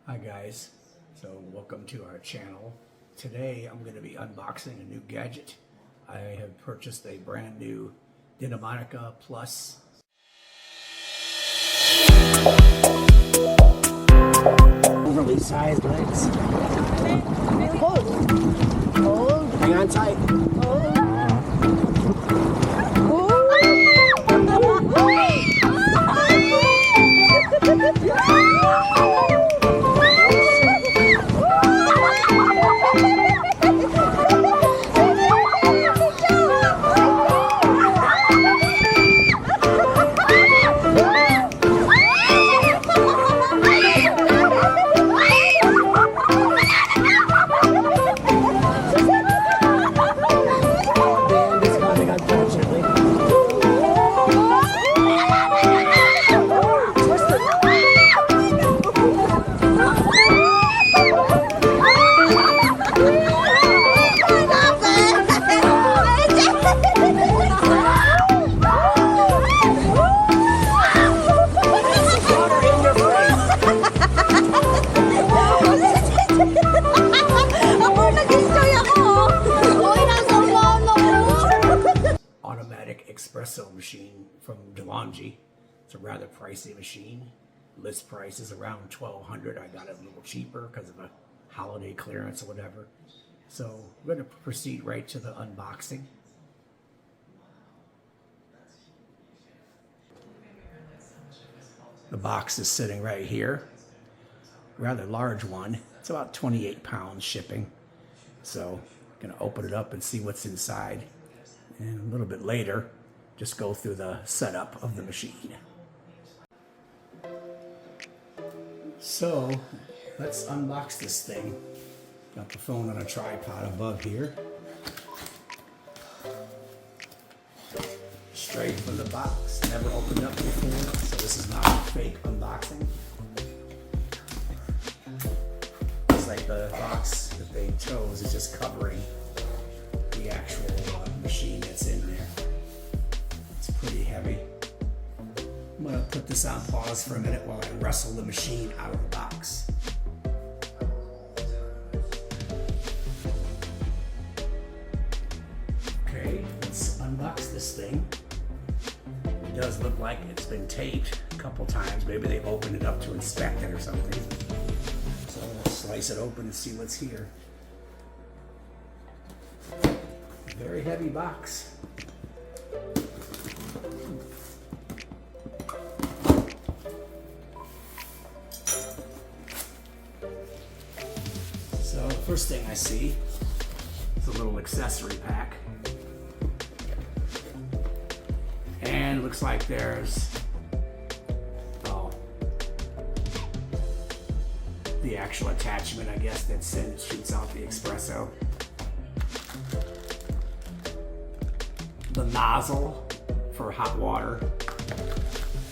Hi guys, so welcome to our channel. Today I'm going to be unboxing a new gadget. I have purchased a brand new Dynamonica Plus. Overly sized legs. Hold. Hang on tight. Espresso machine from DeLonghi. It's a rather pricey machine. List price is around $1,200. I got it a little cheaper because of a holiday clearance or whatever. So we're going to proceed right to the unboxing. The box is sitting right here. Rather large one. It's about 28 pounds shipping. So I'm going to open it up and see what's inside. And a little bit later, just go through the setup of the machine. So let's unbox this thing. Got the phone on a tripod above here. Straight from the box, never opened up before, so this is not a fake unboxing. It's like the box that they chose is just covering the actual machine that's in there. Pretty heavy. I'm going to put this on pause for a minute while I wrestle the machine out of the box. Okay, let's unbox this thing. It does look like it's been taped a couple times. Maybe they've opened it up to inspect it or something. So we'll slice it open and see what's here. Very heavy box. So the first thing I see is a little accessory pack. And it looks like there's the actual attachment, I guess, that shoots out the espresso. The nozzle for hot water.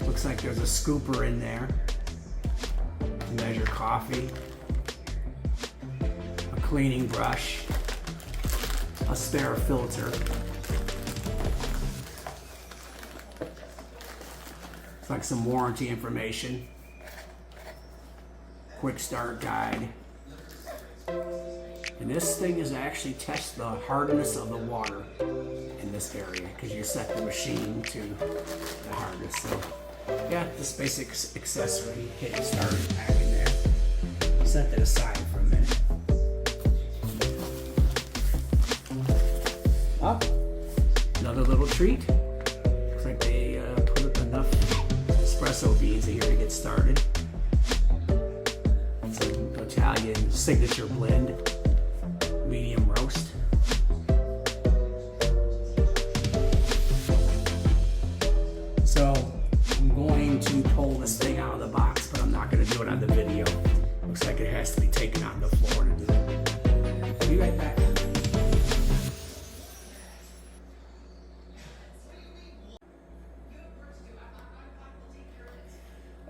Looks like there's a scooper in there to measure coffee. A cleaning brush. A spare filter. It's like some warranty information. Quick start guide. And this thing is actually test the hardness of the water in this area because you set the machine to the hardness. So yeah, this basic accessory hitting start pack in there. Set that aside for a minute. Oh, another little treat. Looks like they put enough espresso beans in here to get started. Some Italian signature blend. Medium roast. So I'm going to pull this thing out of the box, but I'm not going to do it on the video. Looks like it has to be taken on the floor to do it. I'll be right back.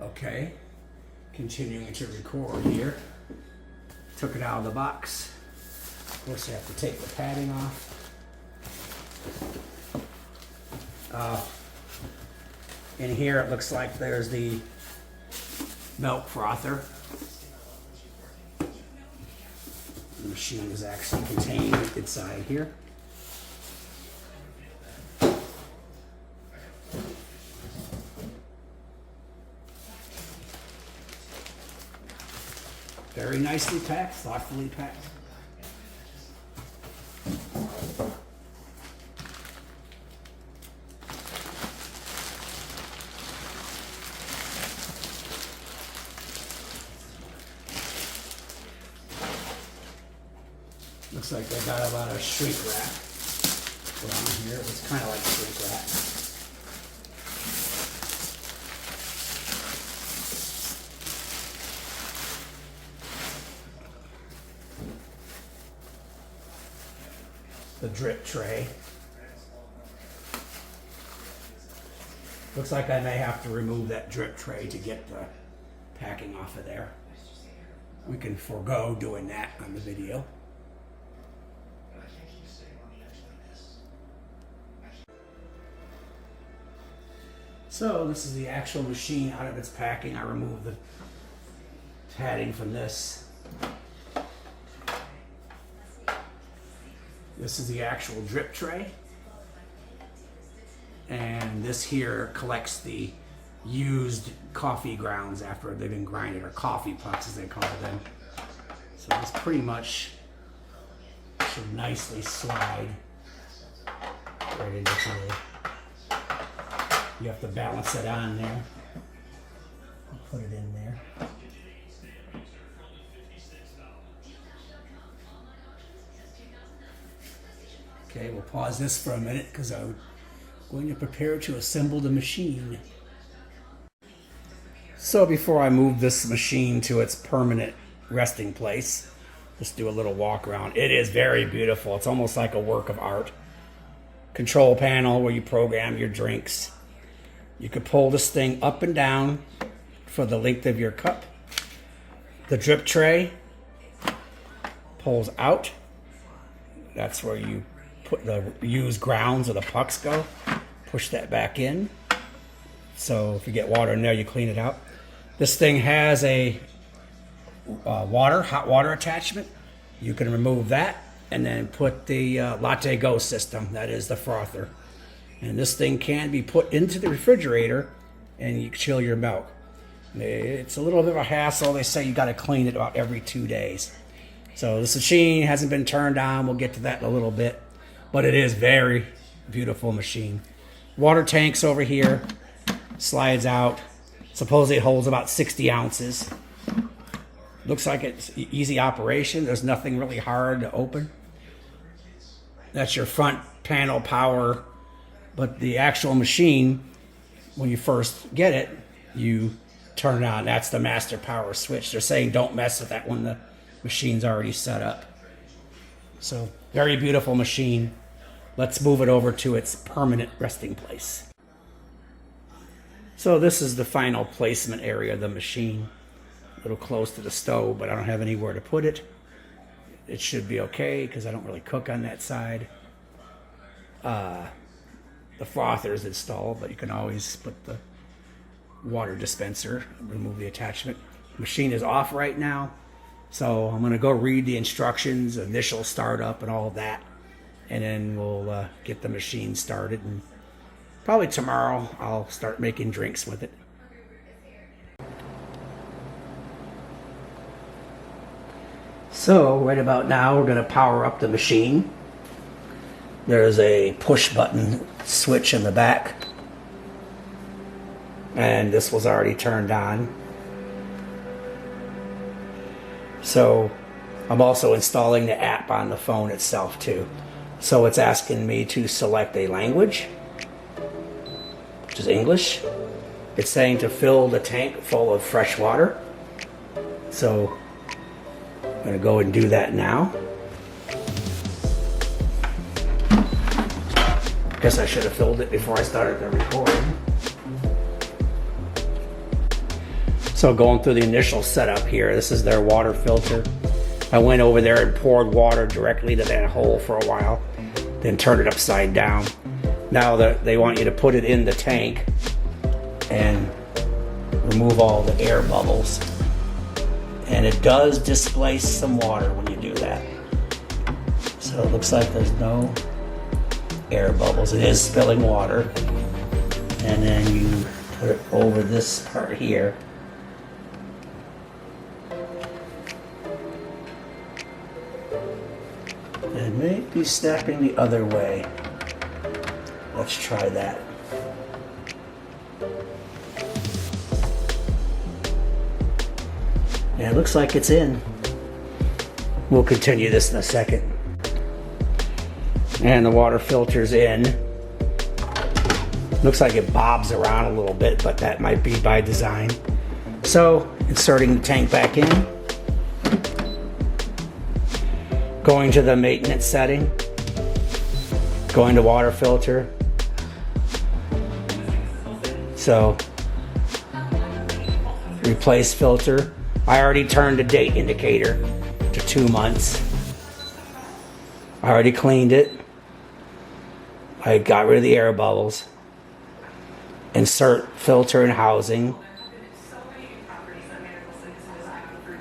Okay, continuing to record here. Took it out of the box. Of course, you have to take the padding off. In here, it looks like there's the milk frother. The machine is actually contained inside here. Very nicely packed, thoughtfully packed. Looks like they got a lot of shrink wrap around here. It's kind of like shrink wrap. The drip tray. Looks like I may have to remove that drip tray to get the packing off of there. We can forego doing that on the video. So this is the actual machine out of its packing. I removed the padding from this. This is the actual drip tray. And this here collects the used coffee grounds after they've been grinded, or coffee pucks as they call them. So this pretty much should nicely slide right into here. You have to balance it on there. I'll put it in there. Okay, we'll pause this for a minute because I'm going to prepare to assemble the machine. So before I move this machine to its permanent resting place, just do a little walk around. It is very beautiful. It's almost like a work of art. Control panel where you program your drinks. You could pull this thing up and down for the length of your cup. The drip tray pulls out. That's where you put the used grounds or the pucks go. Push that back in. So if you get water in there, you clean it out. This thing has a hot water attachment. You can remove that and then put the Latte Go system. That is the frother. And this thing can be put into the refrigerator and you chill your milk. It's a little bit of a hassle. They say you got to clean it about every 2 days. So this machine hasn't been turned on. We'll get to that in a little bit. But it is very beautiful machine. Water tanks over here. Slides out. Supposedly it holds about 60 ounces. Looks like it's easy operation. There's nothing really hard to open. That's your front panel power. But the actual machine, when you first get it, you turn it on. That's the master power switch. They're saying don't mess with that when the machine's already set up. So, very beautiful machine. Let's move it over to its permanent resting place. So this is the final placement area of the machine. A little close to the stove, but I don't have anywhere to put it. It should be okay because I don't really cook on that side. The frother is installed, but you can always put the water dispenser, remove the attachment. The machine is off right now, so I'm going to go read the instructions, initial startup and all of that, and then we'll get the machine started, and probably tomorrow I'll start making drinks with it. So right about now we're going to power up the machine. There's a push button switch in the back, and this was already turned on. So I'm also installing the app on the phone itself too. So it's asking me to select a language, which is English. It's saying to fill the tank full of fresh water. So I'm going to go and do that now. Guess I should have filled it before I started the recording. So going through the initial setup here, this is their water filter. I went over there and poured water directly to that hole for a while, then turned it upside down. Now they want you to put it in the tank and remove all the air bubbles. And it does displace some water when you do that. So it looks like there's no air bubbles. It is spilling water. And then you put it over this part here. And maybe snapping the other way. Let's try that. And it looks like it's in. We'll continue this in a second. And the water filter's in. Looks like it bobs around a little bit, but that might be by design. So, inserting the tank back in. Going to the maintenance setting. Going to water filter. So, replace filter. I already turned the date indicator to 2 months. I already cleaned it. I got rid of the air bubbles. Insert filter and housing.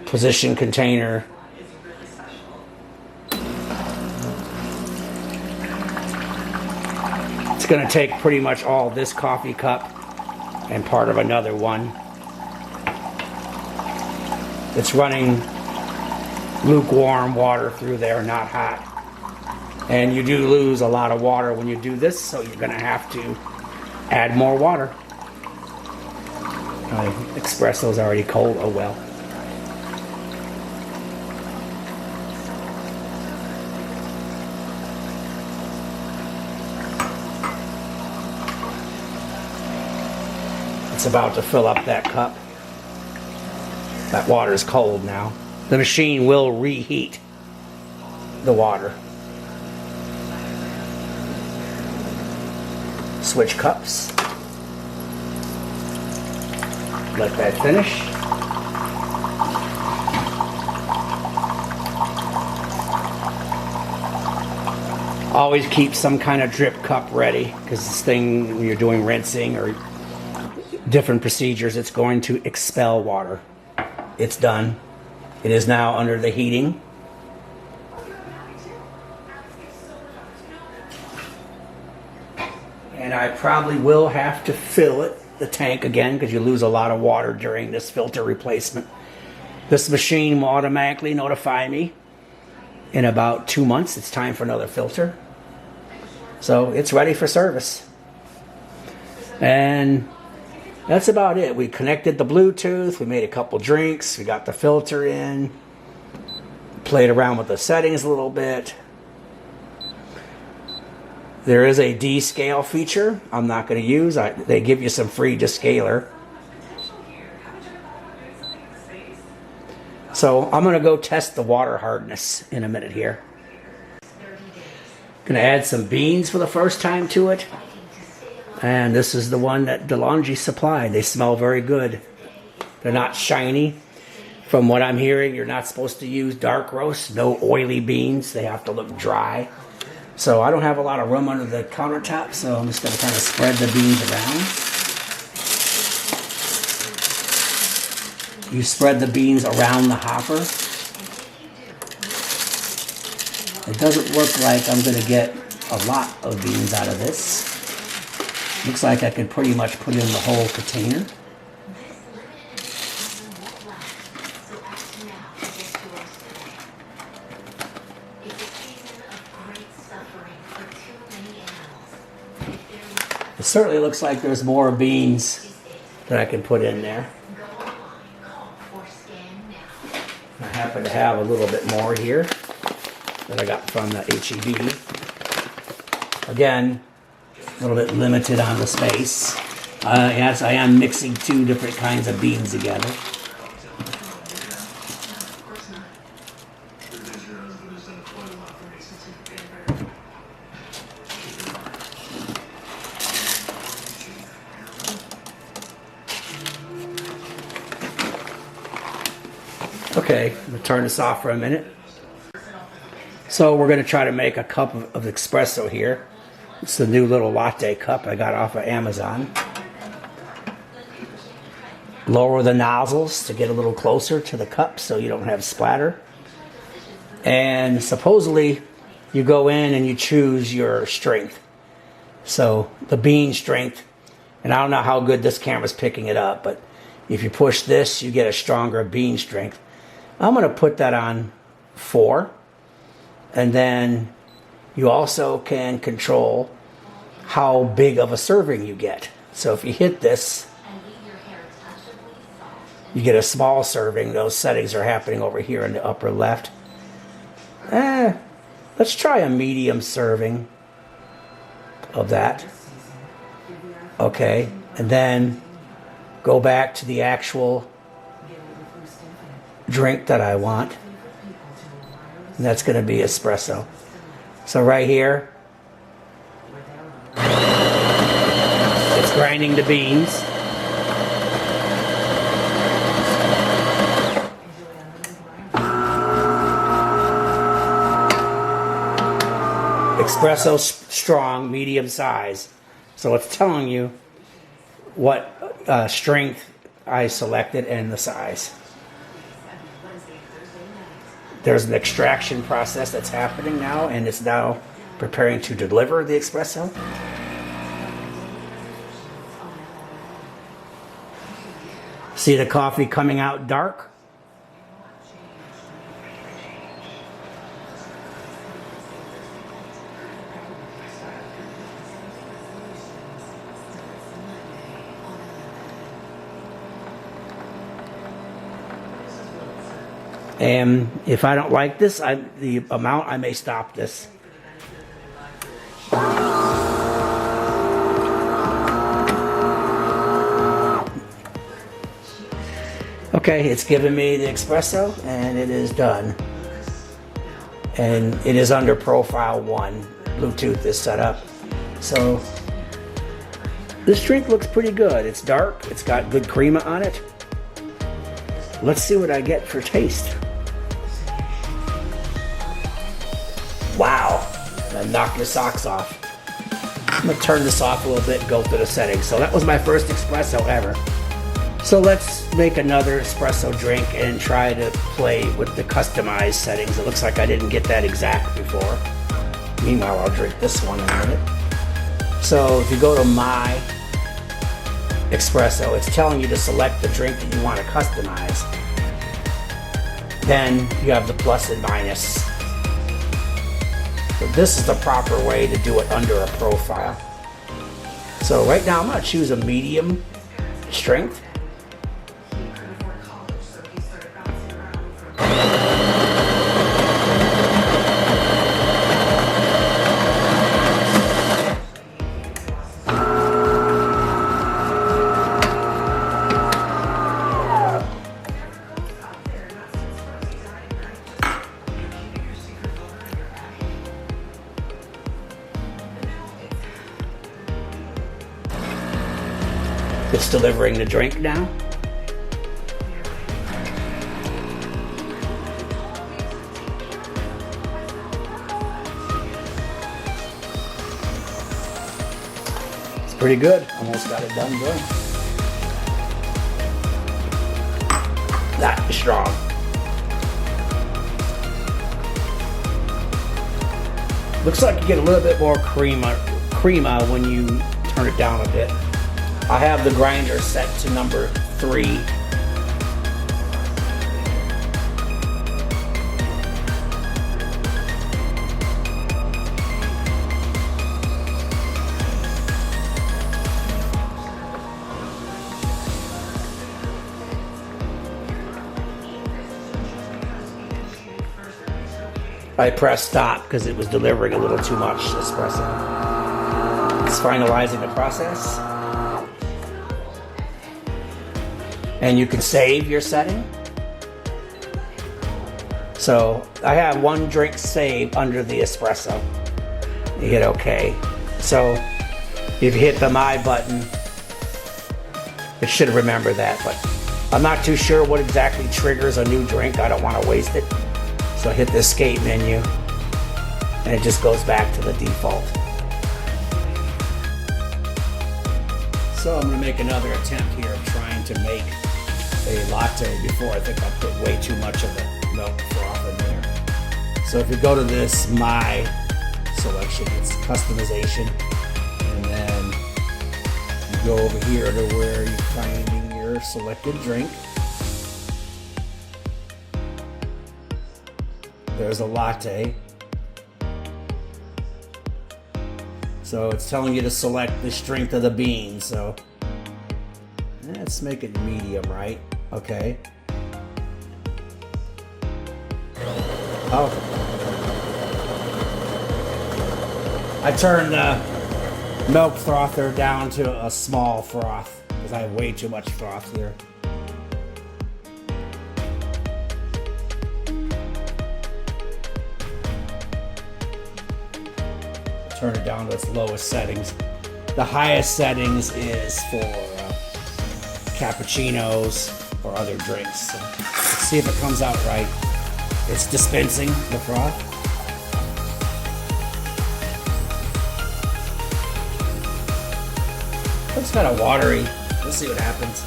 Position container. It's going to take pretty much all this coffee cup and part of another one. It's running lukewarm water through there, not hot. And you do lose a lot of water when you do this, so you're going to have to add more water. Espresso's already cold, oh well. It's about to fill up that cup. That water is cold now. The machine will reheat the water. Switch cups. Let that finish. Always keep some kind of drip cup ready, because this thing, when you're doing rinsing or different procedures, it's going to expel water. It's done. It is now under the heating. And I probably will have to fill it, the tank again, because you lose a lot of water during this filter replacement. This machine will automatically notify me in about 2 months it's time for another filter. So it's ready for service. And that's about it. We connected the Bluetooth, we made a couple drinks, we got the filter in, played around with the settings a little bit. There is a D-scale feature I'm not going to use. They give you some free descaler. So I'm going to go test the water hardness in a minute here. Going to add some beans for the first time to it. And this is the one that DeLonghi supplied. They smell very good. They're not shiny. From what I'm hearing, you're not supposed to use dark roast. No oily beans. They have to look dry. So I don't have a lot of room under the countertop, so I'm just going to kind of spread the beans around. You spread the beans around the hopper. It doesn't look like I'm going to get a lot of beans out of this. Looks like I could pretty much put in the whole container. It certainly looks like there's more beans that I can put in there. I happen to have a little bit more here that I got from the HEB. Again, a little bit limited on the space. Yes, I am mixing 2 different kinds of beans together. Okay, I'm going to turn this off for a minute. So we're going to try to make a cup of espresso here. It's the new little latte cup I got off of Amazon. Lower the nozzles to get a little closer to the cup so you don't have splatter. And supposedly you go in and you choose your strength. So the bean strength, and I don't know how good this camera's picking it up, but if you push this, you get a stronger bean strength. I'm going to put that on 4. And then you also can control how big of a serving you get. So if you hit this, you get a small serving. Those settings are happening over here in the upper left. Let's try a medium serving of that. Okay, and then go back to the actual drink that I want. And that's going to be espresso. So right here, it's grinding the beans. Espresso strong, medium size. So it's telling you what strength I selected and the size. There's an extraction process that's happening now, and it's now preparing to deliver the espresso. See the coffee coming out dark? And if I don't like this, the amount, I may stop this. Okay, it's giving me the espresso, and it is done. And it is under profile 1. Bluetooth is set up. So this drink looks pretty good. It's dark. It's got good crema on it. Let's see what I get for taste. Wow, that knocked your socks off. I'm gonna turn this off a little bit and go through the settings. So that was my first espresso ever. So let's make another espresso drink and try to play with the customized settings. It looks like I didn't get that exact before. Meanwhile, I'll drink this one in a minute. So if you go to My Espresso, it's telling you to select the drink that you want to customize. Then you have the plus and minus. So this is the proper way to do it under a profile. So right now I'm going to choose a medium strength. It's delivering the drink now. It's pretty good. Almost got it done good. That is strong. Looks like you get a little bit more crema when you turn it down a bit. I have the grinder set to number 3. I pressed stop because it was delivering a little too much espresso. It's finalizing the process. And you can save your setting. So I have one drink saved under the espresso. You hit OK. So if you hit the My button, it should remember that. But I'm not too sure what exactly triggers a new drink. I don't want to waste it. So I hit the escape menu, and it just goes back to the default. So I'm going to make another attempt here of trying to make a latte. Before, I think I put way too much of the milk froth in there. So if you go to this My selection. It's customization. And then you go over here to where you're finding your selected drink. There's a latte. So it's telling you to select the strength of the bean. So let's make it medium, right? Okay. Oh. I turned the milk frother down to a small froth because I have way too much froth here. Turn it down to its lowest settings. The highest settings is for cappuccinos or other drinks. So let's see if it comes out right. It's dispensing the froth. Looks kind of watery. Let's see what happens.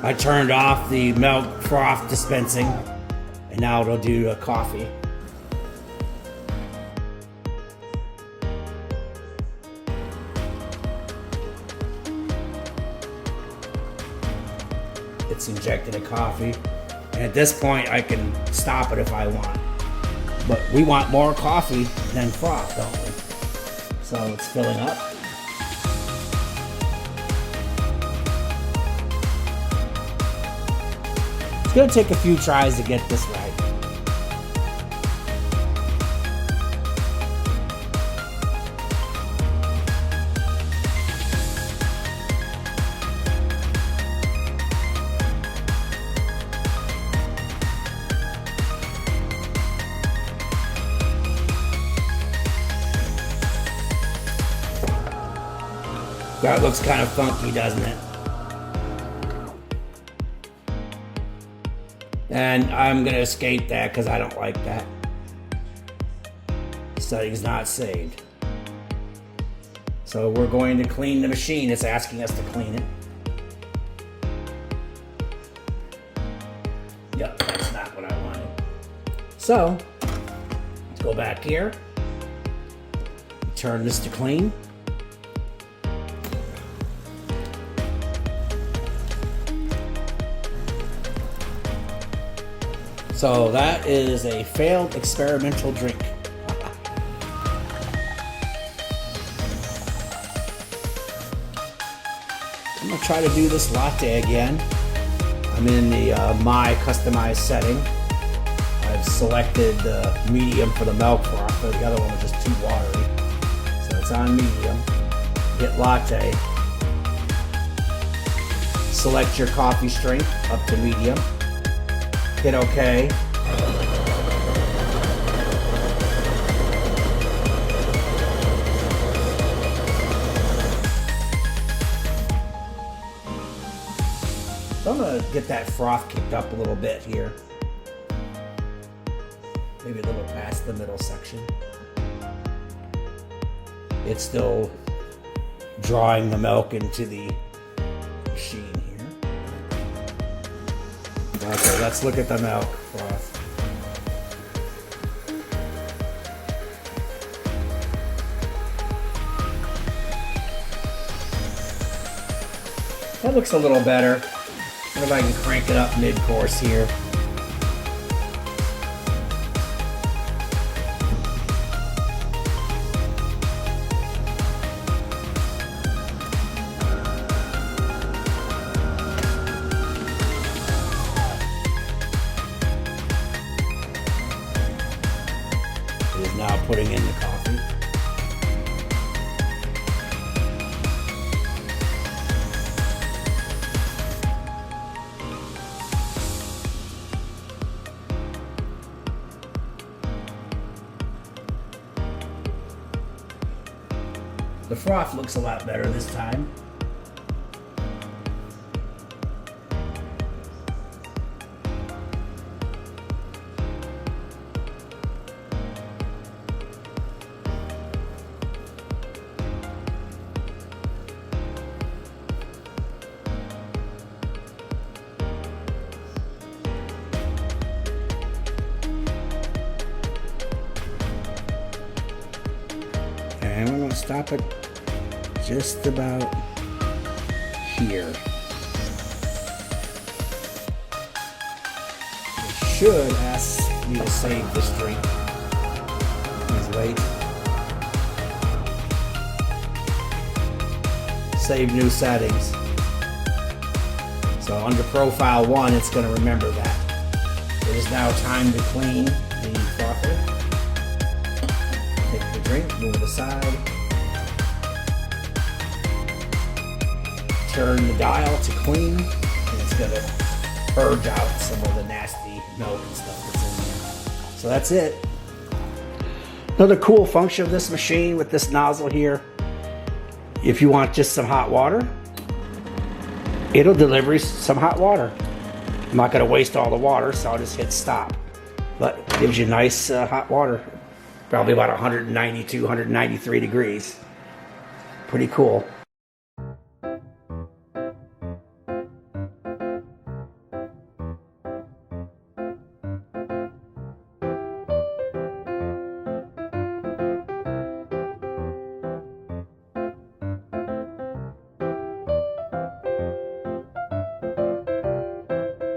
I turned off the milk froth dispensing, and now it'll do a coffee. It's injecting a coffee, and at this point I can stop it if I want. But we want more coffee than froth, don't we? So it's filling up. It's going to take a few tries to get this right. That looks kind of funky, doesn't it? And I'm going to escape that because I don't like that. Settings not saved. So we're going to clean the machine. It's asking us to clean it. Yep, that's not what I wanted. So, let's go back here. Turn this to clean. So that is a failed experimental drink. I'm gonna try to do this latte again. I'm in the my customized setting. I've selected medium for the milk froth, but the other one was just too watery. So it's on medium. Hit latte. Select your coffee strength up to medium. Hit OK. So I'm going to get that froth kicked up a little bit here. Maybe a little past the middle section. It's still drawing the milk into the machine here. Okay, let's look at the milk froth. That looks a little better. What if I can crank it up mid-course here? It is now putting in the coffee. The froth looks a lot better this time. And we're going to stop it just about here. It should ask you to save this drink. Please wait. Save new settings. So under profile 1, it's going to remember that. It is now time to clean the frother. Take the drink, move it aside. Turn the dial to clean, and it's going to purge out some of the nasty milk and stuff that's in there. So that's it. Another cool function of this machine with this nozzle here, if you want just some hot water, it'll deliver some hot water. I'm not going to waste all the water, so I'll just hit stop. But it gives you nice hot water, probably about 192, 193 degrees. Pretty cool.